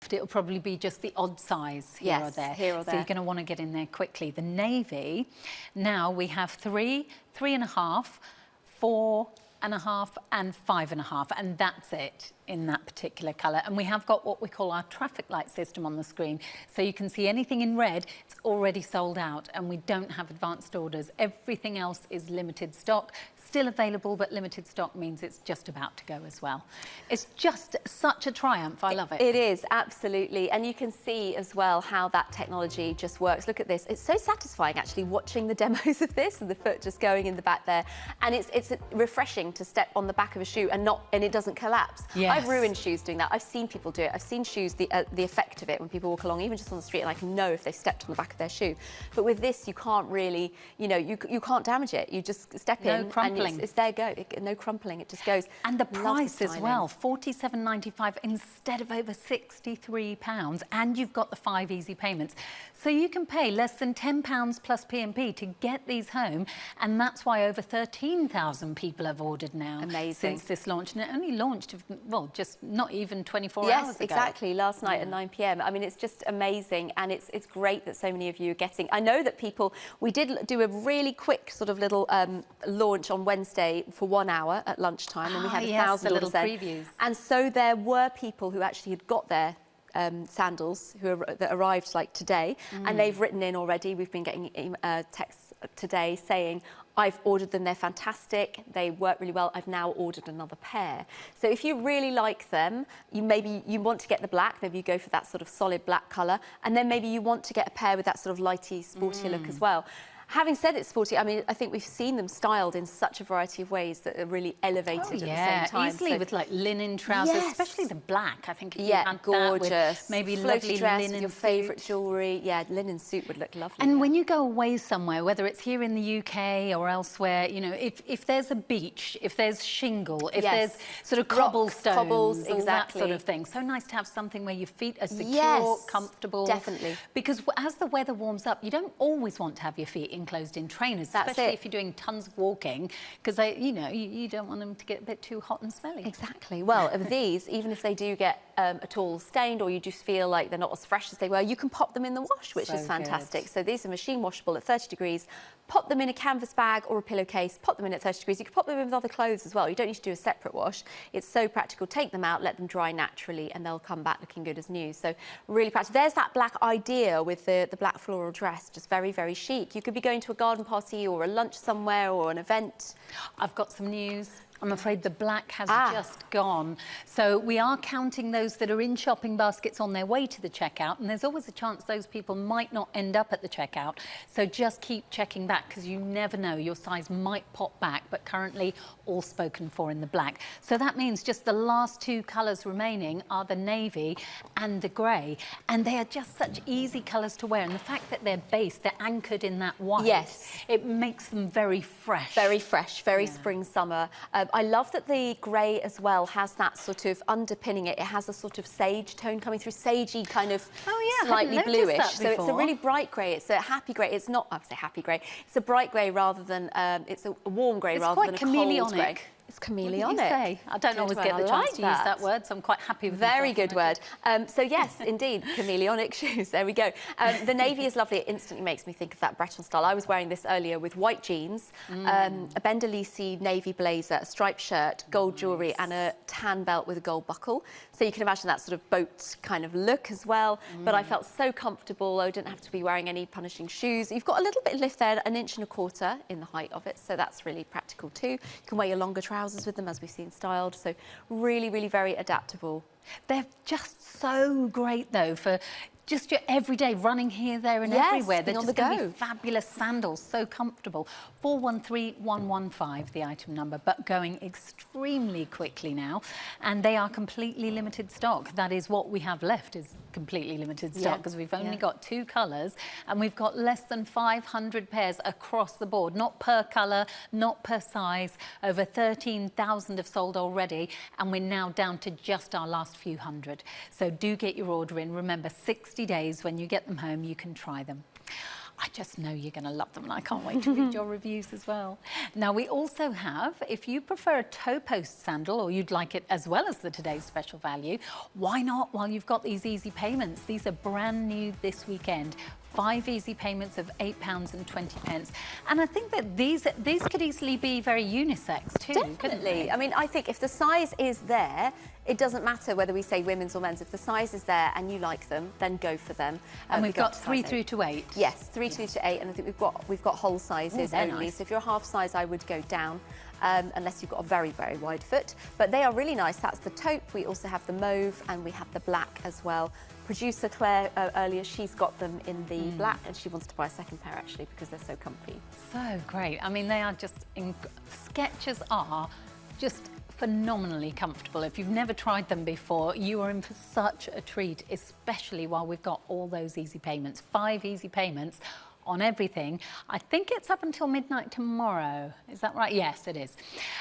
but it'll probably be just the odd size here or there. Here or there. So you're going to want to get in there quickly. The navy, now we have 3, 3.5, 4.5 and 5.5, and that's it in that particular colour. And we have got what we call our traffic light system on the screen, so you can see anything in red, it's already sold out, and we don't have advanced orders. Everything else is limited stock, still available, but limited stock means it's just about to go as well. It's just such a triumph. I love it. It is, absolutely. And you can see as well how that technology just works. Look at this. It's so satisfying actually watching the demos of this and the foot just going in the back there. And it's refreshing to step on the back of a shoe and it doesn't collapse. Yes. I've ruined shoes doing that. I've seen people do it. I've seen shoes, the effect of it when people walk along, even just on the street, and I can know if they stepped on the back of their shoe. But with this, you can't really, you know, you can't damage it. You just step in and it's there go. No crumpling, it just goes. And the price as well, £47.95 instead of over £63, and you've got the 5 easy payments. So you can pay less than £10 plus P&P to get these home, and that's why over 13,000 people have ordered now. Amazing. Since this launch, and it only launched, well, just not even 24 hours ago. Yes, exactly, last night at 9 p.m. I mean, it's just amazing, and it's great that so many of you are getting. I know that people, we did do a really quick sort of little launch on Wednesday for 1 hour at lunchtime, and we had 1,000 little then. previews. And so there were people who actually had got their sandals that arrived like today, and they've written in already. We've been getting texts today saying, I've ordered them, they're fantastic, they work really well, I've now ordered another pair. So if you really like them, maybe you want to get the black, maybe you go for that sort of solid black colour, and then maybe you want to get a pair with that sort of lighty, sporty look as well. Having said it's sporty, I mean, I think we've seen them styled in such a variety of ways that are really elevated at the same time. Easily with like linen trousers, especially the black. I think if you had gorgeous. That with maybe lovely dress linen with your suit. favourite jewellery. Yeah, linen suit would look lovely. And when you go away somewhere, whether it's here in the UK or elsewhere, you know, if there's a beach, if there's shingle, if there's sort of cobblestones, cobbles, all that sort of thing. So nice to have something where your feet are secure, comfortable. Definitely. Because as the weather warms up, you don't always want to have your feet enclosed in trainers, especially if you're doing tons of walking, because you know you don't want them to get a bit too hot and smelly. Exactly. Well, of these, even if they do get at all stained, or you just feel like they're not as fresh as they were, you can pop them in the wash, which is fantastic. So these are machine washable at 30 degrees. Pop them in a canvas bag or a pillowcase, pop them in at 30 degrees. You can pop them in with other clothes as well. You don't need to do a separate wash. It's so practical. Take them out, let them dry naturally, and they'll come back looking good as new. So really practical. There's that black idea with the black floral dress, just very, very chic. You could be going to a garden party or a lunch somewhere or an event. I've got some news. I'm afraid the black has just gone. So we are counting those that are in shopping baskets on their way to the checkout, and there's always a chance those people might not end up at the checkout. So just keep checking back, because you never know, your size might pop back, but currently all spoken for in the black. So that means just the last 2 colours remaining are the navy and the grey, and they are just such easy colours to wear, and the fact that they're based, they're anchored in that white, it makes them very fresh. Very fresh, very spring, summer. I love that the grey as well has that sort of underpinning it. It has a sort of sage tone coming through, sagey kind of slightly bluish. So it's a really bright grey. It's a happy grey. It's not, I would say happy grey. It's a bright grey rather than, it's a warm grey rather than a cold grey. It's chameleonic. I don't always get the chance to use that word, so I'm quite happy with Very good word. So yes, indeed, chameleonic shoes. There we go. The navy is lovely. It instantly makes me think of that Breton style. I was wearing this earlier with white jeans, a Bendelisi navy blazer, a striped shirt, gold jewellery, and a tan belt with a gold buckle. So you can imagine that sort of boat kind of look as well. But I felt so comfortable. I didn't have to be wearing any punishing shoes. You've got a little bit of lift there, 1.25 inches in the height of it. So that's really practical too. You can wear your longer trousers with them, as we've seen styled, so really, really very adaptable. They're just so great though for just your everyday running here, there and everywhere. They're just going to be fabulous sandals, so comfortable. 413115, the item number, but going extremely quickly now. And they are completely limited stock. That is what we have left, is completely limited stock, because we've only got 2 colours, and we've got less than 500 pairs across the board, not per colour, not per size. Over 13,000 have sold already, and we're now down to just our last few hundred. So do get your order in. Remember, 60 days, when you get them home, you can try them. I just know you're going to love them, and I can't wait to read your reviews as well. Now, we also have, if you prefer a toe post sandal, or you'd like it as well as the today's special value, why not while you've got these easy payments? These are brand new this weekend. 5 easy payments of £8.20. And I think that these could easily be very unisex too. Definitely. I mean, I think if the size is there, it doesn't matter whether we say women's or men's. If the size is there and you like them, then go for them. And we've got 3 through to 8. Yes, 3 through to 8, and I think we've got whole sizes only. Nice. So if you're a half size, I would go down. Unless you've got a very, very wide foot. But they are really nice. That's the taupe. We also have the mauve and we have the black as well. Producer Claire earlier, she's got them in the black, and she wants to buy a second pair actually because they're so comfy. So great. I mean, they are just, Skechers are just phenomenally comfortable. If you've never tried them before, you are in for such a treat, especially while we've got all those easy payments. 5 easy payments on everything. I think it's up until midnight tomorrow. Is that right? Yes, it is.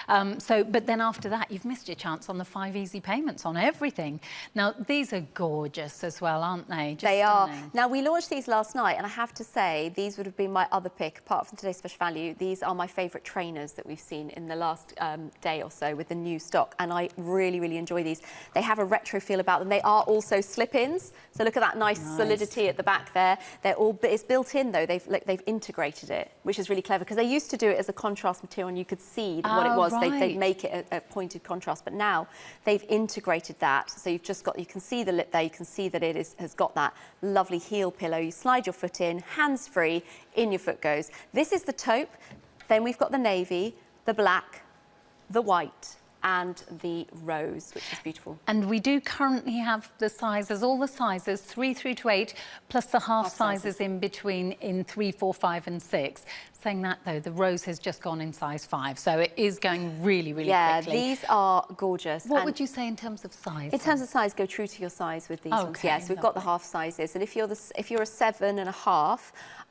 But then after that, you've missed your chance on the 5 easy payments on everything. Now, these are gorgeous as well, aren't they? Just they stunning. are. Now, we launched these last night, and I have to say, these would have been my other pick, apart from today's special value. These are my favourite trainers that we've seen in the last day or so with the new stock, and I really, really enjoy these. They have a retro feel about them. They are also slip-ins, so look at that nice solidity at the back there. It's built in, though. They've integrated it, which is really clever, because they used to do it as a contrast material and you could see what it was. Right. They'd make it a pointed contrast, but now they've integrated that. So you've just got, you can see the lip there, you can see that it has got that lovely heel pillow. You slide your foot in, hands-free, in your foot goes. This is the taupe. Then we've got the navy, the black, the white, and the rose, which is beautiful. And we do currently have the sizes, all the sizes, 3 through to 8, plus the half sizes in between in 3, 4, 5 and 6. Saying that, though, the rose has just gone in size 5, so it is going really, really quickly. Yeah, these are gorgeous. What would you say in terms of size? In terms of size, go true to your size with these ones. Yes, we've got the half sizes, and if you're a 7.5,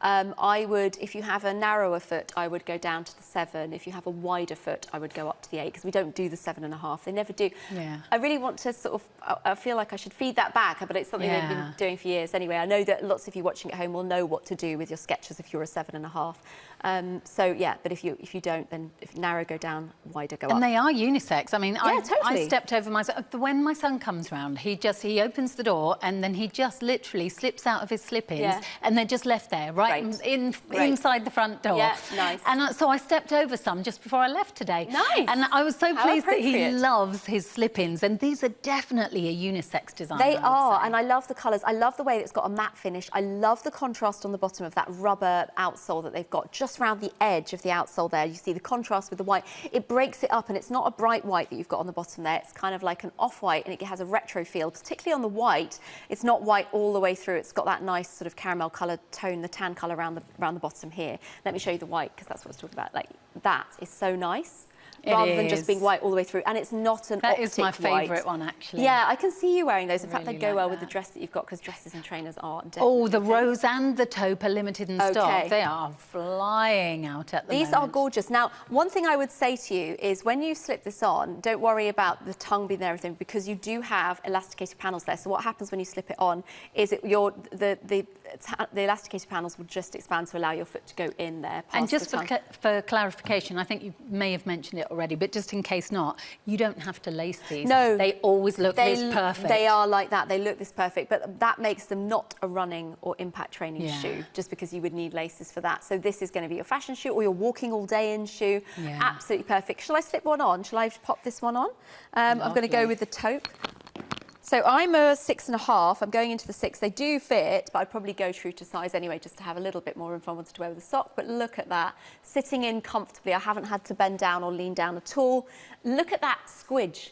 I would, if you have a narrower foot, I would go down to the 7. If you have a wider foot, I would go up to the 8, because we don't do the 7.5. They never do. Yeah. I really want to sort of, I feel like I should feed that back, but it's something they've been doing for years anyway. I know that lots of you watching at home will know what to do with your Skechers if you're a 7.5. So yeah, but if you don't, then if narrow, go down, wider, go up. And they are unisex. I mean, yeah, totally. I stepped over my son. When my son comes round, he opens the door and then he just literally slips out of his slip-ins and they're just left there, right inside the front door. Yeah, nice. And so I stepped over some just before I left today. Nice. And I was so How pleased that he appropriate. loves his slip-ins, and these are definitely a unisex design. They are, and I love the colours. I love the way it's got a matte finish. I love the contrast on the bottom of that rubber outsole that they've got just around the edge of the outsole there. You see the contrast with the white. It breaks it up, and it's not a bright white that you've got on the bottom there. It's kind of like an off-white, and it has a retro feel, particularly on the white. It's not white all the way through. It's got that nice sort of caramel colour tone, the tan colour around the bottom here. Let me show you the white, because that's what I was talking about. Like, that is so nice. Rather than just being white all the way through, and it's not an optic white. That is my favourite one, actually. Yeah, I can see you wearing those. In fact, really they'd go well like with the dress that you've got, because dresses and trainers are definitely... Oh, the rose and the taupe are limited in stock. They are flying out at the moment. These are gorgeous. Now, one thing I would say to you is when you slip this on, don't worry about the tongue being there and everything, because you do have elasticated panels there. So what happens when you slip it on is the elasticated panels will just expand to allow your foot to go in there. And just for clarification, I think you may have mentioned it already, but just in case not, you don't have to lace these. No. They always look this perfect. They are like that. They look this perfect, but that makes them not a running or impact training shoe, just because you would need laces for that. So this is going to be your fashion shoe or your walking all day in shoe. Yeah. Absolutely perfect. Shall I slip one on? Shall I pop this one on? I'm going to go with the taupe. So I'm a 6.5. I'm going into the 6. They do fit, but I'd probably go true to size anyway, just to have a little bit more room if I wanted to wear with a sock. But look at that, sitting in comfortably. I haven't had to bend down or lean down at all. Look at that squidge.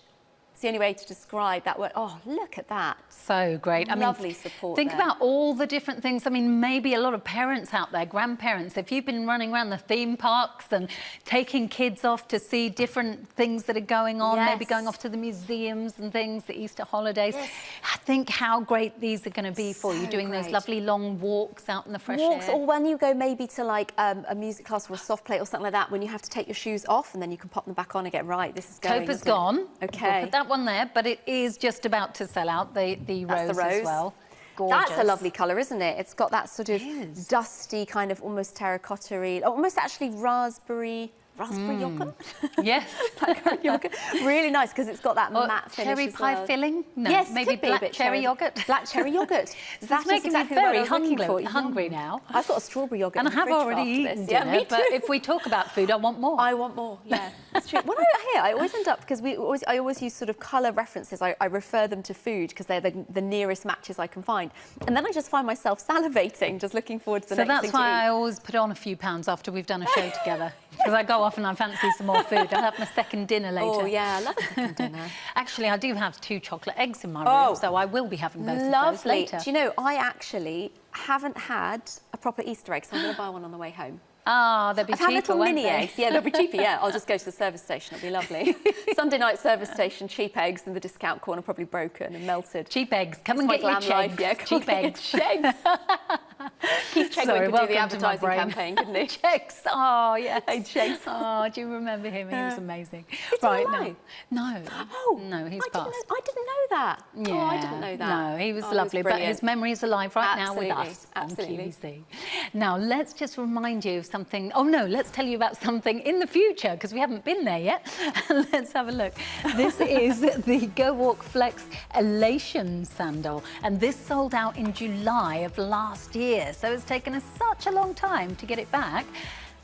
It's the only way to describe that word. Oh, look at that. So great. I mean, lovely support. Think about all the different things. I mean, maybe a lot of parents out there, grandparents, if you've been running around the theme parks and taking kids off to see different things that are going on, maybe going off to the museums and things, the Easter holidays. I think how great these are going to be for you, doing those lovely long walks out in the fresh air. Or when you go maybe to like a music class or a soft play or something like that, when you have to take your shoes off and then you can pop them back on again. Right, this is going. Taupe is gone. Okay. We'll put that one there, but it is just about to sell out, the rose as well. Gorgeous. That's a lovely colour, isn't it? It's got that sort of dusty, kind of almost terracotta-y, almost actually raspberry yogurt. Yes. Yogurt. Really nice because it's got that matte finish cherry as pie well. filling? No, yes, maybe black cherry yogurt. Black cherry yogurt. That's making exactly me very what I was looking for. hungry now. I've got a strawberry yogurt and in the I have fridge already eaten this. dinner, Yeah, me too. but if we talk about food, I want more. I want more, yeah. That's true. When I'm here, I always end up, because I always use sort of colour references. I refer them to food because they're the nearest matches I can find. And then I just find myself salivating, just looking forward to the next thing to eat. So that's why I always put on a few pounds after we've done a show together. Because I go off and I fancy some more food. I'll have my second dinner later. Oh, yeah, I love a second dinner. Actually, I do have 2 chocolate eggs in my room, so I will be having both of those later. Do you know, I actually haven't had a proper Easter egg, so I'm going to buy one on the way home. Ah, they'll be cheaper, I've had little mini won't they? eggs. Yeah, they'll be cheaper, yeah. I'll just go to the service station. It'll be lovely. Sunday night service station, cheap eggs in the discount corner, probably broken and melted. Cheap eggs. Come and get your eggs. Yeah, cheap eggs. Keith Chegwin could do the advertising campaign, couldn't he? Checks. Oh, yes. Hey, Checks. Oh, do you remember him? He was amazing. Is he alive? No. Oh, no, he's passed. I didn't know that. Yeah. Oh, I didn't know that. No, he was lovely, but his memory is alive right now with us. Absolutely. On QVC. Now, let's just remind you of something. Oh, no, let's tell you about something in the future, because we haven't been there yet. Let's have a look. This is the Go Walk Flex Elation sandal, and this sold out in July of last year, so it's taken us such a long time to get it back.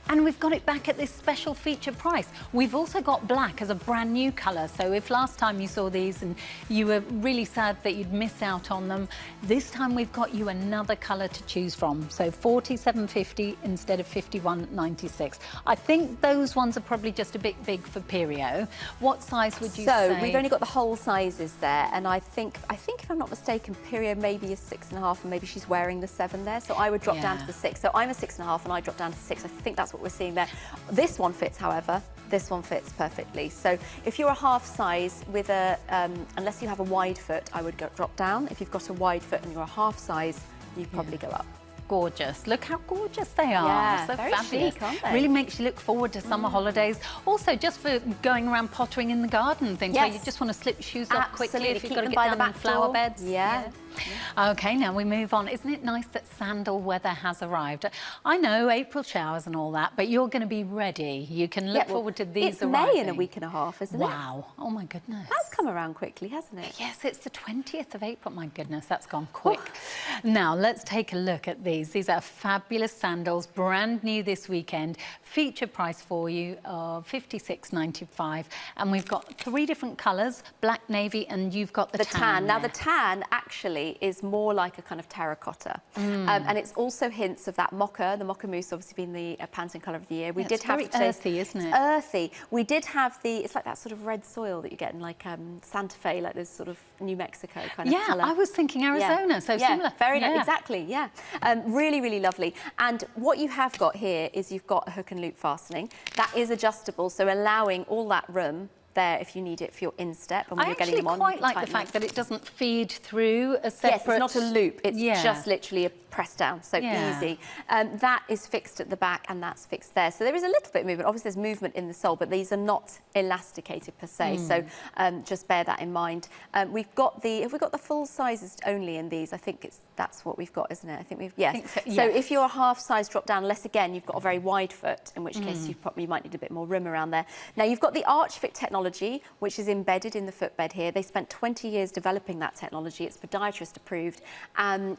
And we've got it back at this special feature price. We've also got black as a brand new colour. So if last time you saw these and you were really sad that you'd miss out on them, this time we've got you another colour to choose from. So $47.50 instead of $51.96. I think those ones are probably just a bit big for Perio. What size would you say? So we've only got the whole sizes there, and I think if I'm not mistaken, Perio maybe is 6.5, and maybe she's wearing the 7 there. So I would drop down to the 6. So I'm a 6.5, and I drop down to 6. I think that's what we're seeing there. This one fits, however. This one fits perfectly. So if you're a half size with a, unless you have a wide foot, I would drop down. If you've got a wide foot and you're a half size, you'd probably go up. Gorgeous. Look how gorgeous they are. Yeah, so very fabulous. chic, aren't they? Really makes you look forward to summer holidays. Also, just for going around pottering in the garden and things, where you just want to slip your shoes off quickly if you've got to get down the flower beds. Yeah. Okay, now we move on. Isn't it nice that sandal weather has arrived? I know April showers and all that, but you're going to be ready. You can look forward to these arriving. It's May in a week and a half, isn't it? Wow. Oh, my goodness. That's come around quickly, hasn't it? Yes, it's the 20th of April. My goodness, that's gone quick. Now, let's take a look at these. These are fabulous sandals, brand new this weekend. Feature price for you of $56.95. And we've got 3 different colours, black, navy, and you've got the tan. Now, the tan actually is more like a kind of terracotta. And it's also hints of that mocha, the mocha mousse obviously being the Pantone colour of the year. We did have very earthy, isn't it? It's earthy. We did have it's like that sort of red soil that you get in like Santa Fe, like this sort of New Mexico kind of colour. Yeah, I was thinking Arizona, so similar. Very nice, exactly, yeah. Really, really lovely. And what you have got here is you've got a hook and loop fastening. That is adjustable, so allowing all that room there if you need it for your instep, and when you're getting them on, I actually quite like the fact that it doesn't feed through a separate... Yes, it's not a loop, it's just literally a press down, so easy. That is fixed at the back and that's fixed there. So there is a little bit of movement. Obviously there's movement in the sole, but these are not elasticated per se, so just bear that in mind. Have we got the full sizes only in these? I think that's what we've got, isn't it? I think we've, yes. So if you're a half size drop down, unless again you've got a very wide foot, in which case you might need a bit more room around there. Now you've got the arch fit technology, which is embedded in the footbed here. They spent 20 years developing that technology. It's podiatrist approved, and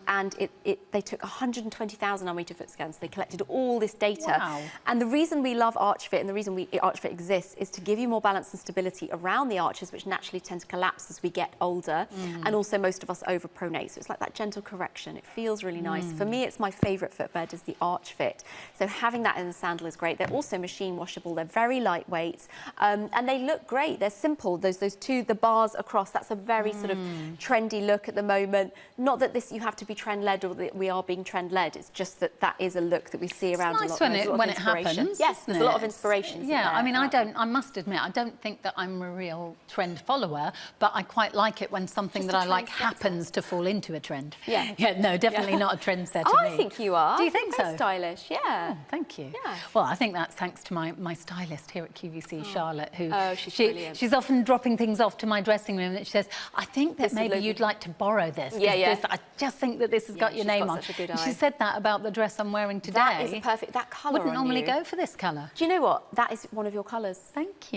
they took 120,000 millimeter foot scans. They collected all this data. Wow. And the reason we love arch fit and the reason arch fit exists is to give you more balance and stability around the arches, which naturally tend to collapse as we get older. And also most of us overpronate. So it's like that gentle correction. It feels really nice. For me, it's my favorite footbed is the arch fit. So having that in the sandal is great. They're also machine washable. They're very lightweight, and they look great. They're simple. Those the bars across. That's a very sort of trendy look at the moment. Not that you have to be trend led or that we are being trend led. It's just that is a look that we see around a lot. When it happens. Yes, there's a lot of inspiration. Yeah, I mean, I must admit, I don't think that I'm a real trend follower, but I quite like it when something that I like happens to fall into a trend. Yeah. Yeah, no, definitely not a trendsetter. I think you are. Do you think so? Very stylish, yeah. Oh, thank you. Yeah. Well, I think that's thanks to my stylist here at QVC, Charlotte, who she's She's often dropping things off to my dressing room that she says, I think that maybe you'd like to borrow this. I just think that this has got your name on. Such a good eye. She said that about the dress I'm wearing today. That is perfect. That colour wouldn't normally go for this colour. Do you know what? That is one of your colours. Thank you.